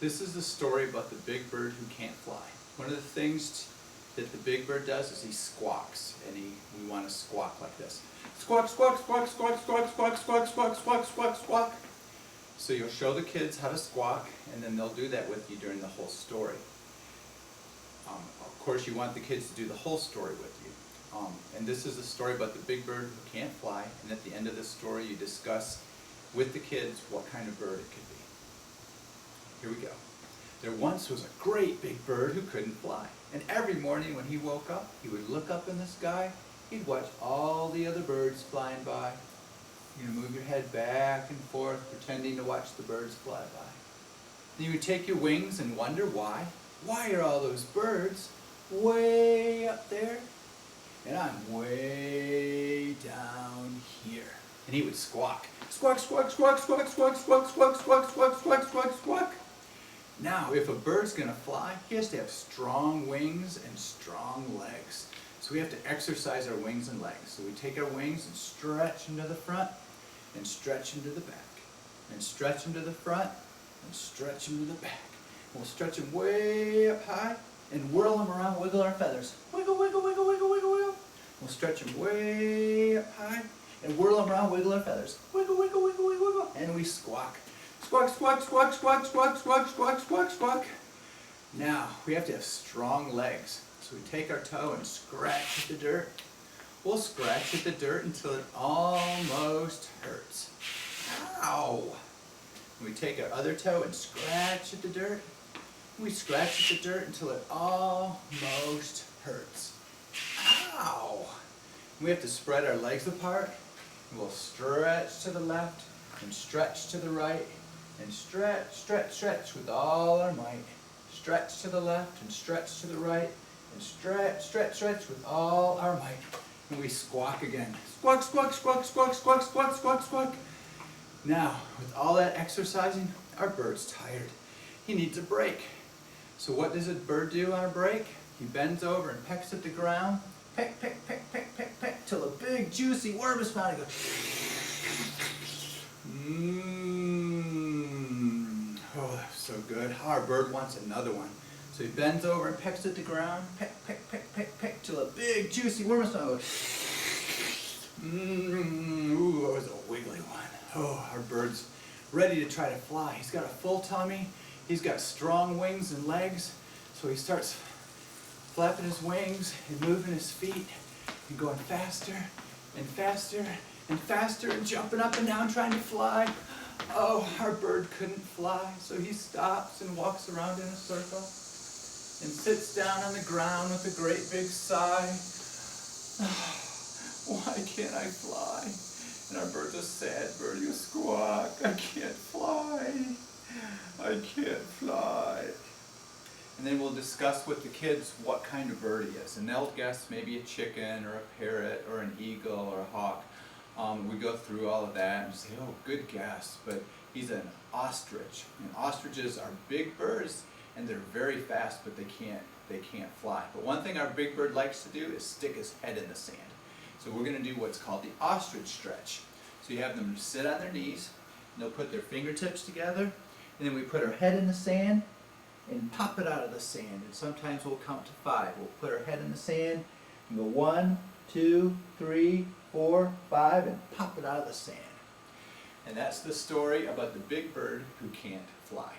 This is the story about the big bird who can't fly. One of the things that the big bird does is he squawks, and we want to squawk like this. Squawk, squawk, squawk, squawk, squawk, squawk, squawk, squawk, squawk, squawk, squawk. So you'll show the kids how to squawk, and then they'll do that with you during the whole story. Of course, you want the kids to do the whole story with you. And this is a story about the big bird who can't fly, and at the end of the story you discuss with the kids what kind of bird it could be. Here we go. There once was a great big bird who couldn't fly, and every morning when he woke up, he would look up in the sky, he'd watch all the other birds flying by. You move your head back and forth, pretending to watch the birds fly by. Then you would take your wings and wonder why. Why are all those birds way up there? And I'm way down here. And he would squawk. Squawk, squawk, squawk, squawk, squawk, squawk, squawk, squawk, squawk, squawk, squawk, squawk. Now, if a bird's going to fly, he has to have strong wings and strong legs. So we have to exercise our wings and legs. So we take our wings and stretch them to the front and stretch them to the back. And stretch them to the front and stretch them to the back. We'll stretch them way up high and whirl them around, wiggle our feathers. Wiggle, wiggle, wiggle, wiggle, wiggle, wiggle. We'll stretch them way up high and whirl them around, wiggle our feathers. Wiggle, wiggle, wiggle, wiggle, wiggle. And we squawk. Squawk, squawk, squawk, squawk, squawk, squawk, squawk, squawk, squawk. Now, we have to have strong legs. So we take our toe and scratch at the dirt. We'll scratch at the dirt until it almost hurts. Ow! We take our other toe and scratch at the dirt. We scratch at the dirt until it almost hurts. Ow! We have to spread our legs apart. We'll stretch to the left and stretch to the right and stretch, stretch, stretch with all our might. Stretch to the left and stretch to the right and stretch, stretch, stretch with all our might. And we squawk again. Squawk, squawk, squawk, squawk, squawk, squawk, squawk, squawk. Now, with all that exercising, our bird's tired. He needs a break. So what does a bird do on a break? He bends over and pecks at the ground. Peck, peck, peck, peck, peck, peck, till a big juicy worm is found. He goes, oh, that's so good. Our bird wants another one. So he bends over and pecks at the ground. Peck, peck, peck, peck, peck, till a big juicy worm is found. Ooh, that was a wiggly one. Oh, our bird's ready to try to fly. He's got a full tummy. He's got strong wings and legs. So he starts flapping his wings and moving his feet and going faster and faster and faster and jumping up and down trying to fly. Oh, our bird couldn't fly, so he stops and walks around in a circle and sits down on the ground with a great big sigh. Why can't I fly? And our bird's a sad bird. He goes, squawk, I can't fly. I can't fly. And then we'll discuss with the kids what kind of bird he is. And they'll guess maybe a chicken or a parrot or an eagle or a hawk. We go through all of that and say, oh, good guess. But he's an ostrich. And ostriches are big birds and they're very fast, but they can't fly. But one thing our big bird likes to do is stick his head in the sand. So we're going to do what's called the ostrich stretch. So you have them sit on their knees, and they'll put their fingertips together, and then we put our head in the sand and pop it out of the sand. And sometimes we'll count to 5. We'll put our head in the sand and go 1, 2, 3, 4, 5, and pop it out of the sand. And that's the story about the big bird who can't fly.